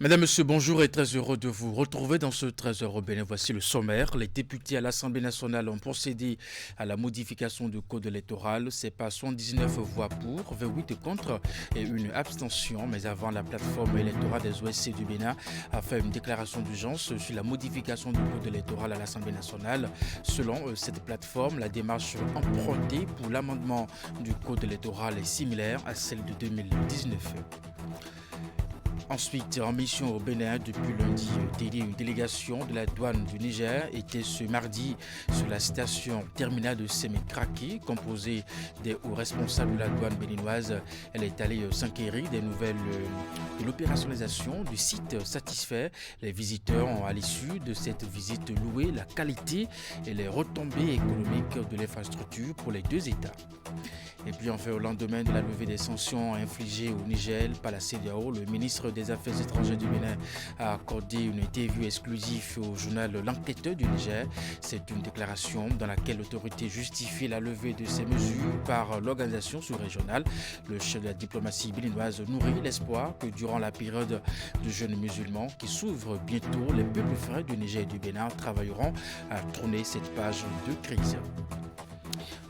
Mesdames, Messieurs, bonjour et très heureux de vous retrouver dans ce 13h au Bénin. Voici le sommaire. Les députés à l'Assemblée nationale ont procédé à la modification du code électoral. C'est par 79 voix pour, 28 contre et une abstention. Mais avant, la plateforme électorale des OSC du Bénin a fait une déclaration d'urgence sur la modification du code électoral à l'Assemblée nationale. Selon cette plateforme, la démarche empruntée pour l'amendement du code électoral est similaire à celle de 2019. Ensuite, en mission au Bénin depuis lundi, une délégation de la douane du Niger était ce mardi sur la station terminale de Sémé-Kraki, composée des hauts responsables de la douane béninoise. Elle est allée s'enquérir des nouvelles de l'opérationnalisation du site satisfait. Les visiteurs ont à l'issue de cette visite loué la qualité et les retombées économiques de l'infrastructure pour les deux États. Et puis enfin, au lendemain de la levée des sanctions infligées au Niger par la CEDEAO, le ministre des Affaires étrangères du Bénin a accordé une interview exclusive au journal L'Enquêteur du Niger. C'est une déclaration dans laquelle l'autorité justifie la levée de ces mesures par l'organisation sous-régionale. Le chef de la diplomatie béninoise nourrit l'espoir que durant la période de jeûne musulman qui s'ouvre bientôt, les peuples frères du Niger et du Bénin travailleront à tourner cette page de crise.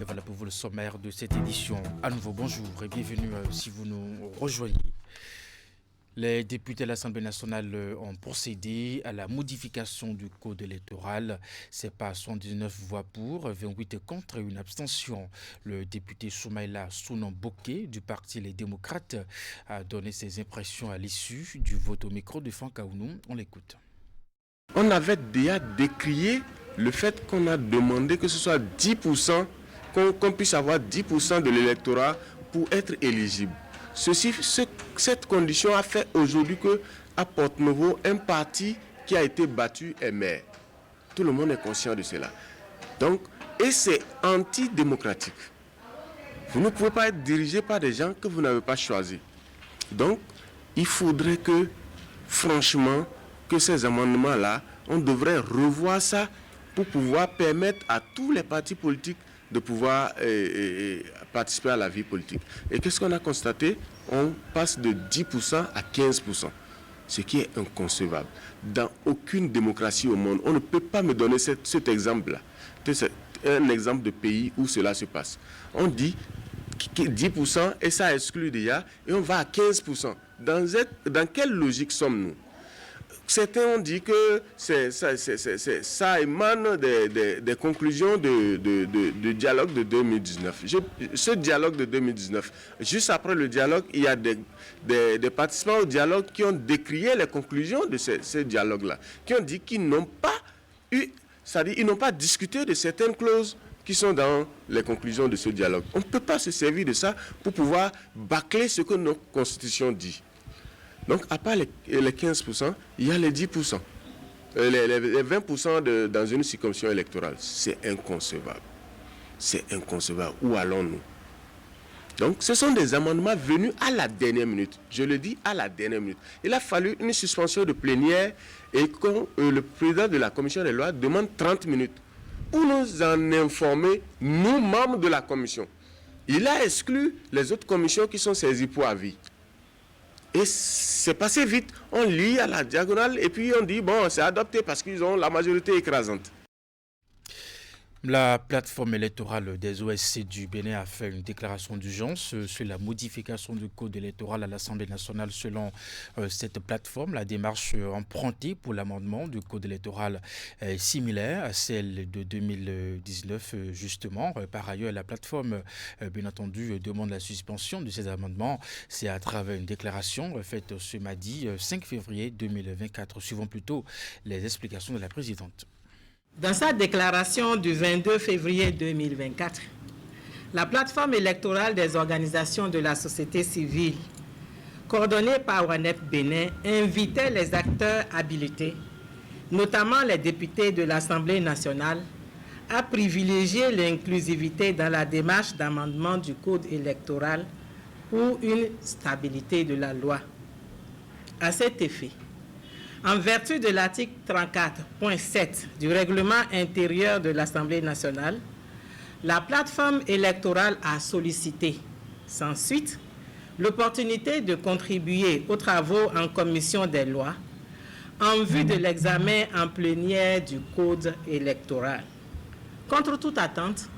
Et voilà pour vous le sommaire de cette édition. À nouveau, bonjour et bienvenue si vous nous rejoignez. Les députés de l'Assemblée nationale ont procédé à la modification du code électoral. C'est par 79 voix pour, 28 contre et une abstention. Le député Soumaïla Sounon Bokeh du Parti Les Démocrates a donné ses impressions à l'issue du vote au micro de Franck Aounou. On l'écoute. On avait déjà décrié le fait qu'on a demandé que ce soit 10%, qu'on puisse avoir 10% de l'électorat pour être éligible. Cette condition a fait aujourd'hui qu'à Porto-Novo, un parti qui a été battu est maire. Tout le monde est conscient de cela. Donc, et c'est antidémocratique. Vous ne pouvez pas être dirigé par des gens que vous n'avez pas choisis. Donc, il faudrait que, franchement, que ces amendements-là, on devrait revoir ça pour pouvoir permettre à tous les partis politiques de pouvoir participer à la vie politique. Et qu'est-ce qu'on a constaté? On passe de 10% à 15%, ce qui est inconcevable. Dans aucune démocratie au monde, on ne peut pas me donner cet exemple-là. C'est un exemple de pays où cela se passe. On dit 10% et ça exclut déjà, et on va à 15%. Dans quelle logique sommes-nous? Certains ont dit que ça émane des conclusions de dialogue de 2019. Ce dialogue de 2019, juste après le dialogue, il y a des participants au dialogue qui ont décrié les conclusions de ce dialogue-là, qui ont dit qu'ils n'ont pas c'est-à-dire ils n'ont pas discuté de certaines clauses qui sont dans les conclusions de ce dialogue. On ne peut pas se servir de ça pour pouvoir bâcler ce que notre Constitution dit. Donc, à part les 15%, il y a les 10%, les 20% dans une circonscription électorale. C'est inconcevable. C'est inconcevable. Où allons-nous? Donc, ce sont des amendements venus à la dernière minute. Je le dis, à la dernière minute. Il a fallu une suspension de plénière et quand le président de la commission des lois demande 30 minutes pour nous en informer, nous, membres de la commission. Il a exclu les autres commissions qui sont saisies pour avis. Et c'est passé vite. On lit à la diagonale et puis on dit, bon, c'est adopté parce qu'ils ont la majorité écrasante. La plateforme électorale des OSC du Bénin a fait une déclaration d'urgence sur la modification du code électoral à l'Assemblée nationale. Selon cette plateforme, la démarche empruntée pour l'amendement du code électoral est similaire à celle de 2019, justement. Par ailleurs, la plateforme, bien entendu, demande la suspension de ces amendements. C'est à travers une déclaration faite ce mardi 5 février 2024. Suivons plutôt les explications de la présidente. Dans sa déclaration du 22 février 2024, la plateforme électorale des organisations de la société civile, coordonnée par ONEP Bénin, invitait les acteurs habilités, notamment les députés de l'Assemblée nationale, à privilégier l'inclusivité dans la démarche d'amendement du code électoral pour une stabilité de la loi. À cet effet, en vertu de l'article 34.7 du règlement intérieur de l'Assemblée nationale, la plateforme électorale a sollicité, sans suite, l'opportunité de contribuer aux travaux en commission des lois en vue de l'examen en plénière du Code électoral. Contre toute attente,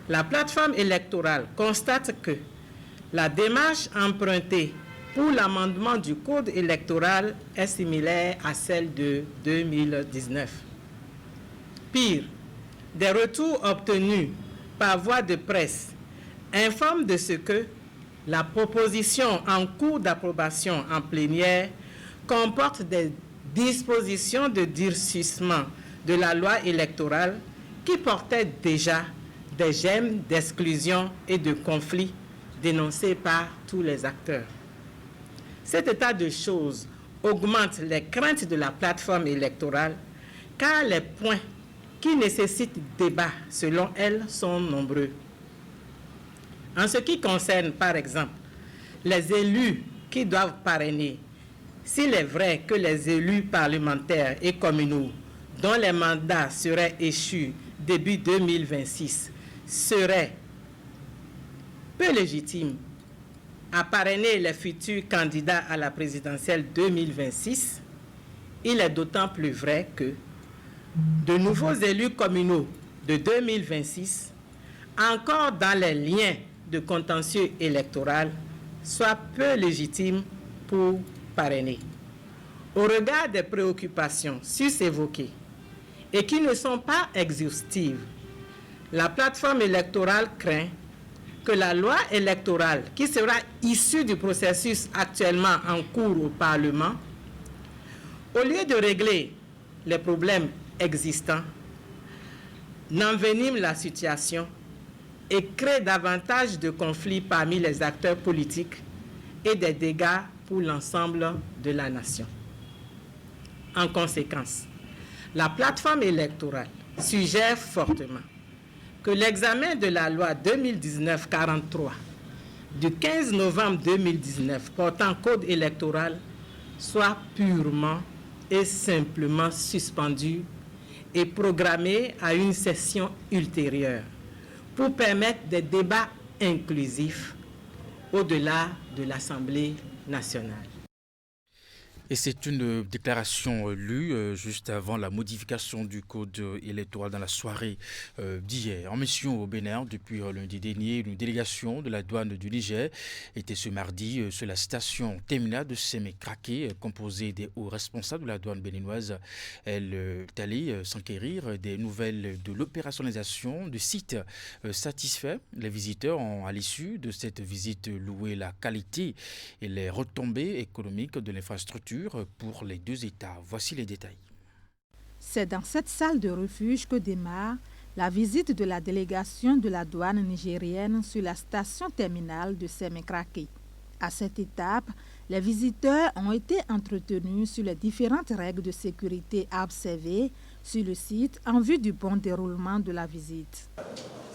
la plateforme électorale constate que la démarche empruntée pour l'amendement du Code électoral est similaire à celle de 2019. Pire, des retours obtenus par voie de presse informent de ce que la proposition en cours d'approbation en plénière comporte des dispositions de durcissement de la loi électorale qui portaient déjà des gemmes d'exclusion et de conflit dénoncés par tous les acteurs. Cet état de choses augmente les craintes de la plateforme électorale car les points qui nécessitent débat, selon elle, sont nombreux. En ce qui concerne, par exemple, les élus qui doivent parrainer, s'il est vrai que les élus parlementaires et communaux dont les mandats seraient échus début 2026 seraient peu légitimes à parrainer les futurs candidats à la présidentielle 2026, il est d'autant plus vrai que de nouveaux élus communaux de 2026, encore dans les liens de contentieux électoral, soient peu légitimes pour parrainer. Au regard des préoccupations sus-évoquées et qui ne sont pas exhaustives, la plateforme électorale craint que la loi électorale qui sera issue du processus actuellement en cours au Parlement, au lieu de régler les problèmes existants, n'envenime la situation et crée davantage de conflits parmi les acteurs politiques et des dégâts pour l'ensemble de la nation. En conséquence, la plateforme électorale suggère fortement que l'examen de la loi 2019-43 du 15 novembre 2019 portant code électoral soit purement et simplement suspendu et programmé à une session ultérieure pour permettre des débats inclusifs au-delà de l'Assemblée nationale. Et c'est une déclaration lue juste avant la modification du code électoral dans la soirée d'hier. En mission au Bénin, depuis lundi dernier, une délégation de la douane du Niger était ce mardi sur la station terminale de Sémé-Kraké, composée des hauts responsables de la douane béninoise. Elle est allée s'enquérir des nouvelles de l'opérationnalisation du site satisfait. Les visiteurs ont, à l'issue de cette visite, loué la qualité et les retombées économiques de l'infrastructure pour les deux États. Voici les détails. C'est dans cette salle de refuge que démarre la visite de la délégation de la douane nigérienne sur la station terminale de Sémé-Kraké. À cette étape, les visiteurs ont été entretenus sur les différentes règles de sécurité à observer sur le site en vue du bon déroulement de la visite.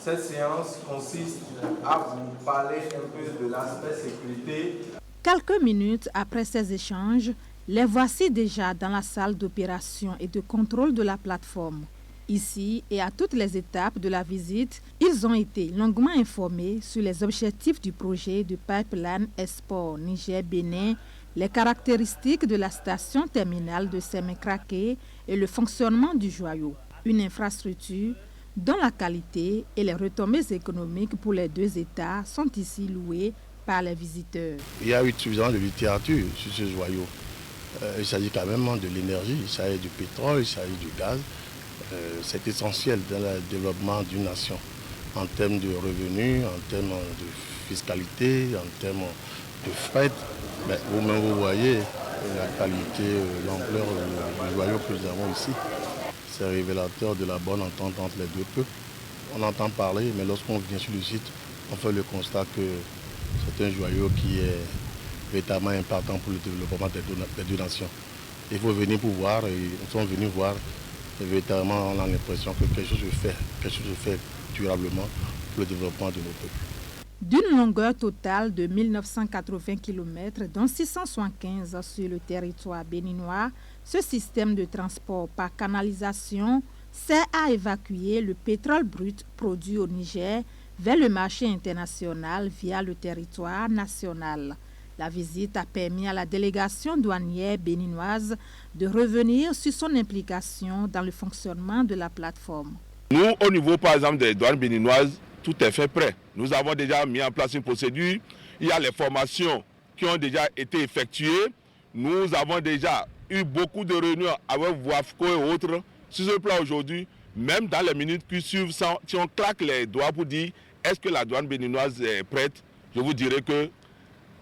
Cette séance consiste à vous parler un peu de l'aspect sécurité. Quelques minutes après ces échanges, les voici déjà dans la salle d'opération et de contrôle de la plateforme. Ici et à toutes les étapes de la visite, ils ont été longuement informés sur les objectifs du projet de pipeline Export Niger-Bénin, les caractéristiques de la station terminale de Sémé-Kraké et le fonctionnement du joyau. Une infrastructure dont la qualité et les retombées économiques pour les deux États sont ici louées par les visiteurs. Il y a eu suffisamment de littérature sur ce joyau. Il s'agit quand même de l'énergie, il s'agit du pétrole, il s'agit du gaz. C'est essentiel dans le développement d'une nation en termes de revenus, en termes de fiscalité, en termes de fret. Vous-même, vous voyez la qualité, l'ampleur du joyau que nous avons ici. C'est révélateur de la bonne entente entre les deux peuples. On entend parler, mais lorsqu'on vient sur le site, on fait le constat que c'est un joyau qui est véritablement important pour le développement des deux nations. Il faut venir pour voir, et nous sommes venus voir, et véritablement on a l'impression que quelque chose se fait durablement pour le développement de nos peuples. D'une longueur totale de 1980 km, dont 675 sur le territoire béninois, ce système de transport par canalisation sert à évacuer le pétrole brut produit au Niger vers le marché international via le territoire national. La visite a permis à la délégation douanière béninoise de revenir sur son implication dans le fonctionnement de la plateforme. Nous, au niveau par exemple des douanes béninoises, tout est fait prêt. Nous avons déjà mis en place une procédure. Il y a les formations qui ont déjà été effectuées. Nous avons déjà eu beaucoup de réunions avec WAFCO et autres. Sur ce plan aujourd'hui, même dans les minutes qui suivent, si on claque les doigts pour dire est-ce que la douane béninoise est prête, je vous dirais que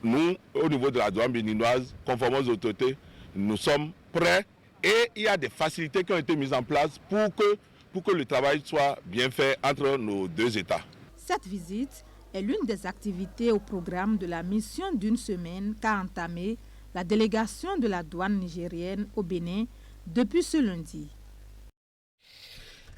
nous, au niveau de la douane béninoise, conformément aux autorités, nous sommes prêts et il y a des facilités qui ont été mises en place pour que le travail soit bien fait entre nos deux États. Cette visite est l'une des activités au programme de la mission d'une semaine qu'a entamée la délégation de la douane nigérienne au Bénin depuis ce lundi.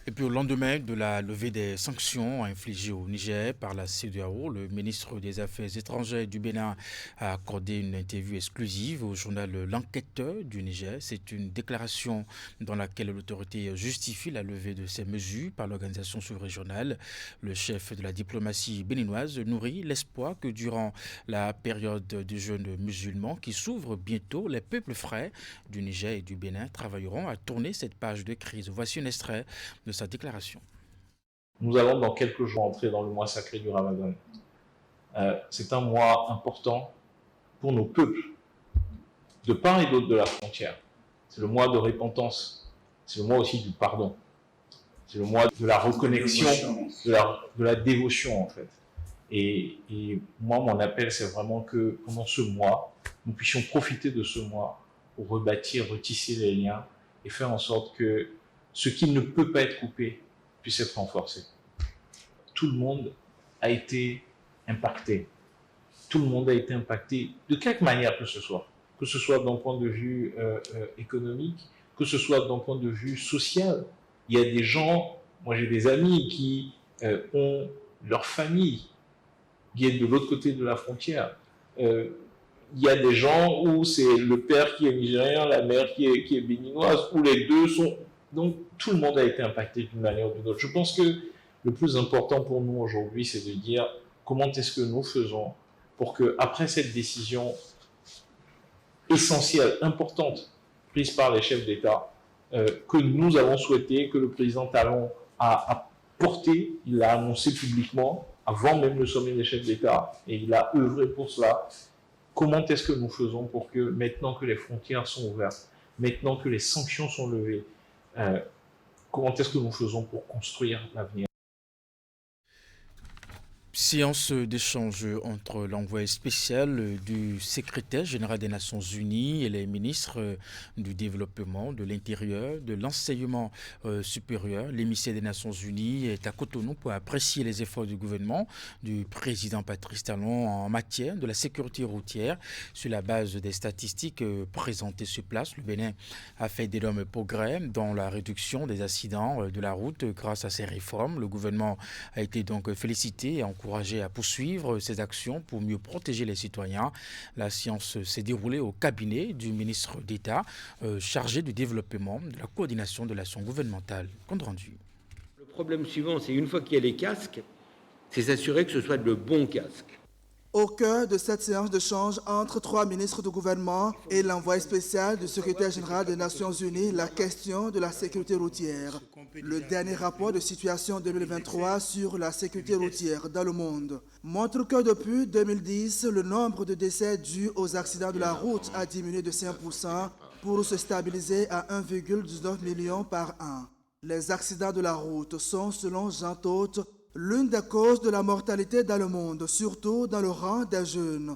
Et puis au lendemain de la levée des sanctions infligées au Niger par la CEDEAO, le ministre des Affaires étrangères du Bénin a accordé une interview exclusive au journal L'Enquêteur du Niger. C'est une déclaration dans laquelle l'autorité justifie la levée de ces mesures par l'organisation sous-régionale. Le chef de la diplomatie béninoise nourrit l'espoir que durant la période du jeûne musulman qui s'ouvre bientôt, les peuples frères du Niger et du Bénin travailleront à tourner cette page de crise. Voici un extrait de sa déclaration. Nous allons dans quelques jours entrer dans le mois sacré du Ramadan. C'est un mois important pour nos peuples, de part et d'autre de la frontière. C'est le mois de repentance, c'est le mois aussi du pardon, c'est le mois de la reconnexion, de la dévotion en fait. Et moi, mon appel, c'est vraiment que pendant ce mois, nous puissions profiter de ce mois pour rebâtir, retisser les liens et faire en sorte que ce qui ne peut pas être coupé puisse être renforcé. Tout le monde a été impacté. Tout le monde a été impacté de quelque manière que ce soit d'un point de vue économique, que ce soit d'un point de vue social. Il y a des gens, moi j'ai des amis qui ont leur famille qui est de l'autre côté de la frontière. Il y a des gens où c'est le père qui est nigérien, la mère qui est béninoise, où les deux sont... Donc, tout le monde a été impacté d'une manière ou d'une autre. Je pense que le plus important pour nous aujourd'hui, c'est de dire comment est-ce que nous faisons pour que, après cette décision essentielle, importante, prise par les chefs d'État, que nous avons souhaité, que le président Talon a porté, il l'a annoncé publiquement, avant même le sommet des chefs d'État, et il a œuvré pour cela. Comment est-ce que nous faisons pour que, maintenant que les frontières sont ouvertes, maintenant que les sanctions sont levées, comment est-ce que nous faisons pour construire l'avenir? Séance d'échange entre l'envoyé spécial du secrétaire général des Nations Unies et les ministres du développement, de l'intérieur, de l'enseignement supérieur. L'émissaire des Nations Unies est à Cotonou pour apprécier les efforts du gouvernement du président Patrice Talon en matière de la sécurité routière. Sur la base des statistiques présentées sur place, le Bénin a fait d'énormes progrès dans la réduction des accidents de la route grâce à ces réformes. Le gouvernement a été donc félicité et encouragé à poursuivre ces actions pour mieux protéger les citoyens. La séance s'est déroulée au cabinet du ministre d'État chargé du développement, de la coordination de l'action gouvernementale. Compte rendu. Le problème suivant, c'est une fois qu'il y a les casques, c'est s'assurer que ce soit de bons casques. Au cœur de cette séance d'échange entre 3 ministres du gouvernement et l'envoyé spécial du secrétaire général des Nations Unies, la question de la sécurité routière. Le dernier rapport de situation 2023 sur la sécurité routière dans le monde montre que depuis 2010, le nombre de décès dus aux accidents de la route a diminué de 5% pour se stabiliser à 1,19 million par an. Les accidents de la route sont, selon Jean Todt, l'une des causes de la mortalité dans le monde, surtout dans le rang des jeunes.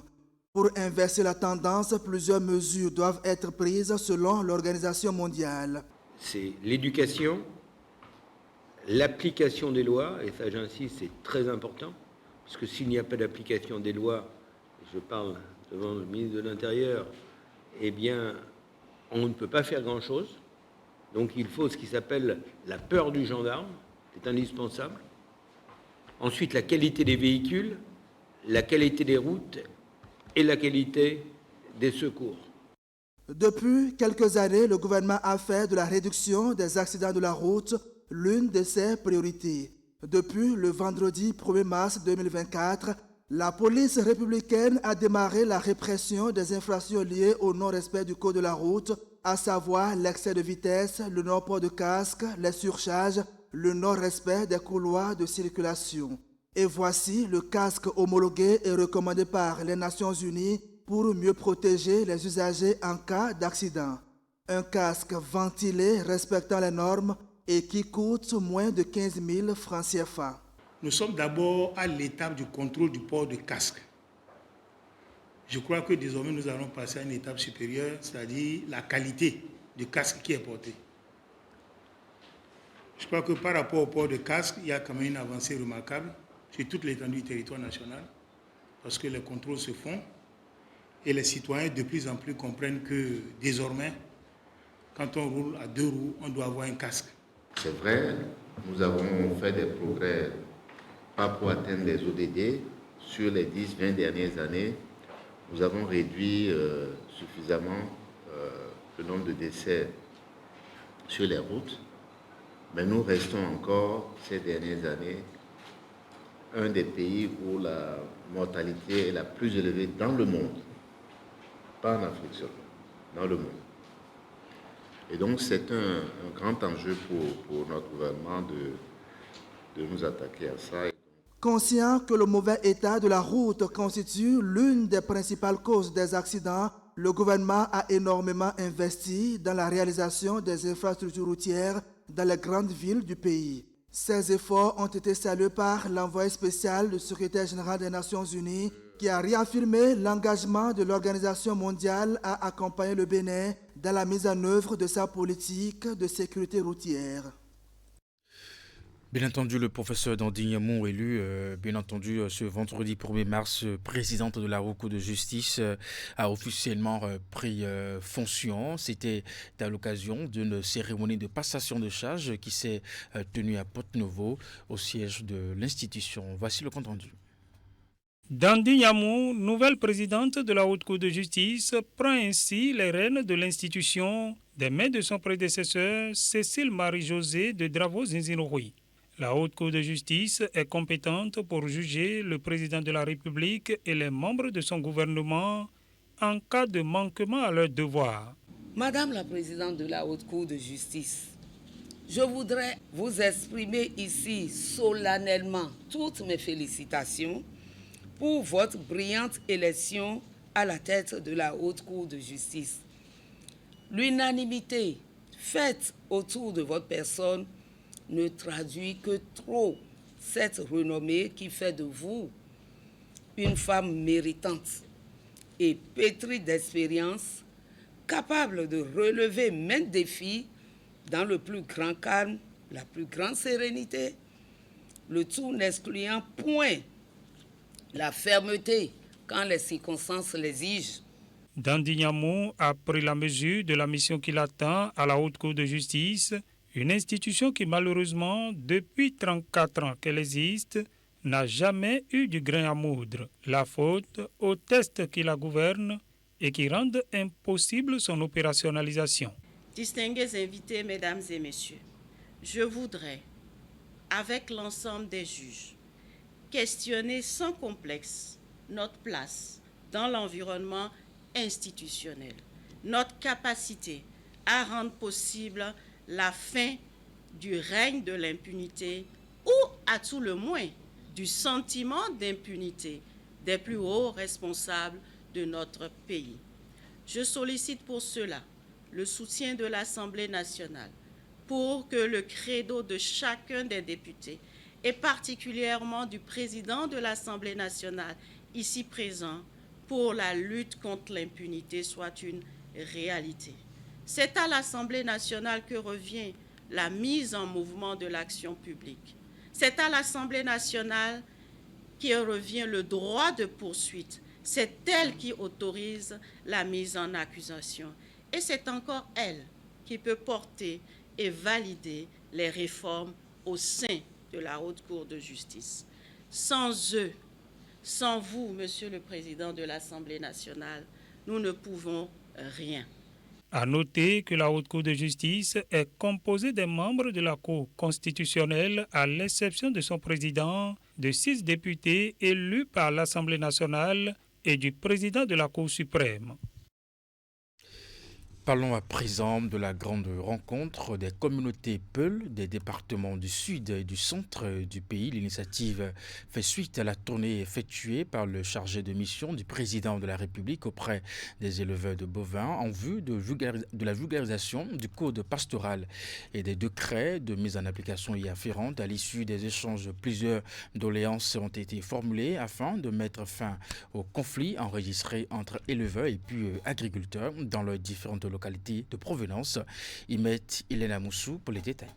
Pour inverser la tendance, plusieurs mesures doivent être prises selon l'Organisation mondiale. C'est l'éducation, l'application des lois, et ça j'insiste, c'est très important, parce que s'il n'y a pas d'application des lois, je parle devant le ministre de l'Intérieur, eh bien, on ne peut pas faire grand-chose. Donc il faut ce qui s'appelle la peur du gendarme, c'est indispensable. Ensuite, la qualité des véhicules, la qualité des routes et la qualité des secours. Depuis quelques années, le gouvernement a fait de la réduction des accidents de la route l'une de ses priorités. Depuis le vendredi 1er mars 2024, la police républicaine a démarré la répression des infractions liées au non-respect du code de la route, à savoir l'excès de vitesse, le non-port de casque, les surcharges, le non-respect des couloirs de circulation. Et voici le casque homologué et recommandé par les Nations Unies pour mieux protéger les usagers en cas d'accident. Un casque ventilé respectant les normes et qui coûte moins de 15 000 francs CFA. Nous sommes d'abord à l'étape du contrôle du port de casque. Je crois que désormais nous allons passer à une étape supérieure, c'est-à-dire la qualité du casque qui est porté. Je crois que par rapport au port de casque, il y a quand même une avancée remarquable sur toute l'étendue du territoire national, parce que les contrôles se font et les citoyens de plus en plus comprennent que désormais, quand on roule à 2 roues, on doit avoir un casque. C'est vrai, nous avons fait des progrès pas pour atteindre les ODD. Sur les 10-20 dernières années, nous avons réduit suffisamment le nombre de décès sur les routes, mais nous restons encore, ces dernières années, un des pays où la mortalité est la plus élevée dans le monde, pas en Afrique seulement, dans le monde. Et donc c'est un grand enjeu pour notre gouvernement de nous attaquer à ça. Conscient que le mauvais état de la route constitue l'une des principales causes des accidents, le gouvernement a énormément investi dans la réalisation des infrastructures routières dans les grandes villes du pays. Ces efforts ont été salués par l'envoyé spécial du secrétaire général des Nations Unies qui a réaffirmé l'engagement de l'Organisation mondiale à accompagner le Bénin dans la mise en œuvre de sa politique de sécurité routière. Bien entendu, le professeur Dandy Nyamou, élu, ce vendredi 1er mars, présidente de la Haute Cour de justice, a officiellement pris fonction. C'était à l'occasion d'une cérémonie de passation de charges qui s'est tenue à Porte-Nouveau, au siège de l'institution. Voici le compte rendu. Dandy Nyamou, nouvelle présidente de la Haute Cour de justice, prend ainsi les rênes de l'institution des mains de son prédécesseur, Cécile Marie-Josée de Dravos-Zinzinoui. La Haute Cour de justice est compétente pour juger le président de la République et les membres de son gouvernement en cas de manquement à leurs devoirs. Madame la présidente de la Haute Cour de justice, je voudrais vous exprimer ici solennellement toutes mes félicitations pour votre brillante élection à la tête de la Haute Cour de justice. L'unanimité faite autour de votre personne ne traduit que trop cette renommée qui fait de vous une femme méritante et pétrie d'expérience, capable de relever maints défis dans le plus grand calme, la plus grande sérénité, le tout n'excluant point la fermeté quand les circonstances l'exigent. Dandy Nyamou a pris la mesure de la mission qui l'attend à la Haute Cour de justice, une institution qui malheureusement, depuis 34 ans qu'elle existe, n'a jamais eu du grain à moudre. La faute aux tests qui la gouvernent et qui rendent impossible son opérationnalisation. Distingués invités, mesdames et messieurs, je voudrais, avec l'ensemble des juges, questionner sans complexe notre place dans l'environnement institutionnel, notre capacité à rendre possible la fin du règne de l'impunité ou, à tout le moins, du sentiment d'impunité des plus hauts responsables de notre pays. Je sollicite pour cela le soutien de l'Assemblée nationale pour que le credo de chacun des députés, et particulièrement du président de l'Assemblée nationale, ici présent, pour la lutte contre l'impunité soit une réalité. C'est à l'Assemblée nationale que revient la mise en mouvement de l'action publique. C'est à l'Assemblée nationale qui revient le droit de poursuite. C'est elle qui autorise la mise en accusation. Et c'est encore elle qui peut porter et valider les réformes au sein de la Haute Cour de justice. Sans eux, sans vous, Monsieur le Président de l'Assemblée nationale, nous ne pouvons rien. À noter que la Haute Cour de justice est composée des membres de la Cour constitutionnelle, à l'exception de son président, de 6 députés élus par l'Assemblée nationale et du président de la Cour suprême. Parlons à présent de la grande rencontre des communautés Peul des départements du sud et du centre du pays. L'initiative fait suite à la tournée effectuée par le chargé de mission du président de la République auprès des éleveurs de bovins en vue de la vulgarisation du code pastoral et des décrets de mise en application y afférentes. À l'issue des échanges, plusieurs doléances ont été formulées afin de mettre fin aux conflits enregistrés entre éleveurs et puis agriculteurs dans leurs différentes localité de provenance. Y met Elena Moussou pour les détails.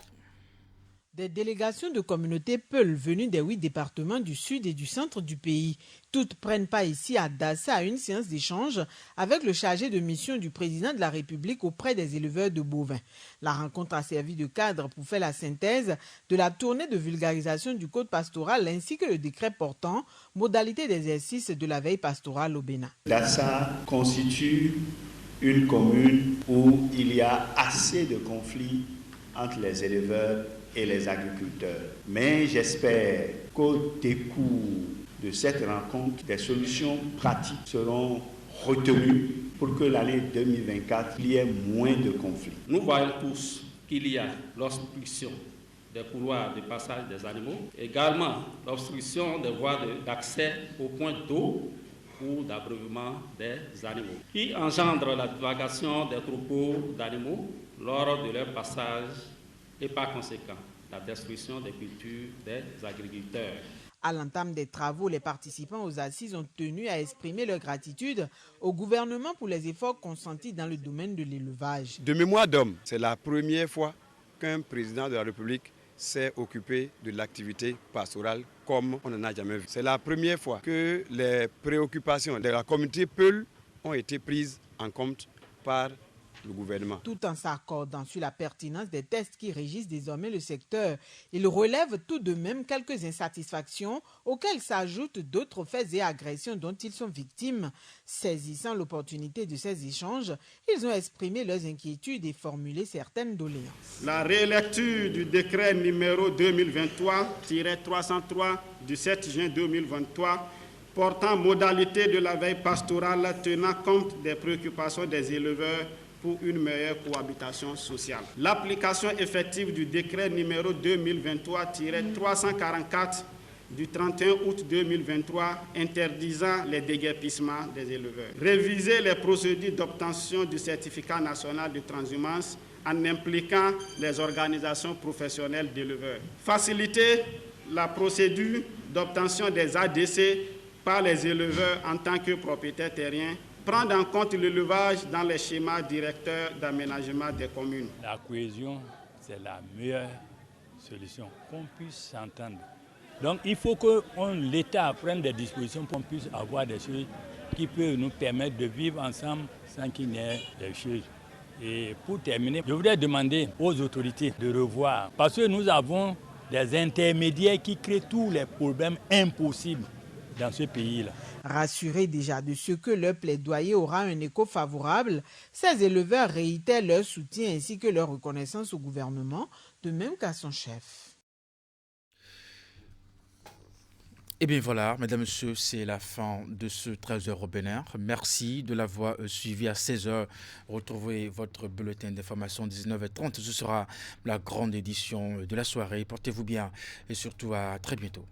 Des délégations de communautés Peul venues des 8 départements du sud et du centre du pays. Toutes prennent part ici à Dassa à une séance d'échange avec le chargé de mission du président de la République auprès des éleveurs de bovins. La rencontre a servi de cadre pour faire la synthèse de la tournée de vulgarisation du code pastoral ainsi que le décret portant modalités d'exercice de la veille pastorale au Bénin. Dassa constitue une commune où il y a assez de conflits entre les éleveurs et les agriculteurs. Mais j'espère qu'au décours de cette rencontre, des solutions pratiques seront retenues pour que l'année 2024, il y ait moins de conflits. Nous voyons tous qu'il y a l'obstruction des couloirs de passage des animaux, également l'obstruction des voies d'accès aux points d'eau ou d'abreuvement des animaux, qui engendre la divagation des troupeaux d'animaux lors de leur passage et par conséquent la destruction des cultures des agriculteurs. À l'entame des travaux, les participants aux assises ont tenu à exprimer leur gratitude au gouvernement pour les efforts consentis dans le domaine de l'élevage. De mémoire d'homme, c'est la première fois qu'un président de la République s'est occupé de l'activité pastorale comme on n'en a jamais vu. C'est la première fois que les préoccupations de la communauté Peul ont été prises en compte par le gouvernement. Tout en s'accordant sur la pertinence des tests qui régissent désormais le secteur, il relève tout de même quelques insatisfactions auxquelles s'ajoutent d'autres faits et agressions dont ils sont victimes. Saisissant l'opportunité de ces échanges, ils ont exprimé leurs inquiétudes et formulé certaines doléances. La rélecture du décret numéro 2023-303 du 7 juin 2023 portant modalité de la veille pastorale tenant compte des préoccupations des éleveurs pour une meilleure cohabitation sociale. L'application effective du décret numéro 2023-344 du 31 août 2023 interdisant les déguerpissements des éleveurs. Réviser les procédures d'obtention du certificat national de transhumance en impliquant les organisations professionnelles d'éleveurs. Faciliter la procédure d'obtention des ADC par les éleveurs en tant que propriétaires terriens. Prendre en compte l'élevage dans les schémas directeurs d'aménagement des communes. La cohésion, c'est la meilleure solution, qu'on puisse s'entendre. Donc il faut que l'État prenne des dispositions pour qu'on puisse avoir des choses qui peuvent nous permettre de vivre ensemble sans qu'il n'y ait des choses. Et pour terminer, je voudrais demander aux autorités de revoir, parce que nous avons des intermédiaires qui créent tous les problèmes impossibles dans ce pays-là. Rassurés déjà de ce que leur plaidoyer aura un écho favorable, ces éleveurs réitèrent leur soutien ainsi que leur reconnaissance au gouvernement, de même qu'à son chef. Et bien voilà, mesdames et messieurs, c'est la fin de ce 13h au Bénin. Merci de l'avoir suivi à 16h. Retrouvez votre bulletin d'information 19h30. Ce sera la grande édition de la soirée. Portez-vous bien et surtout à très bientôt.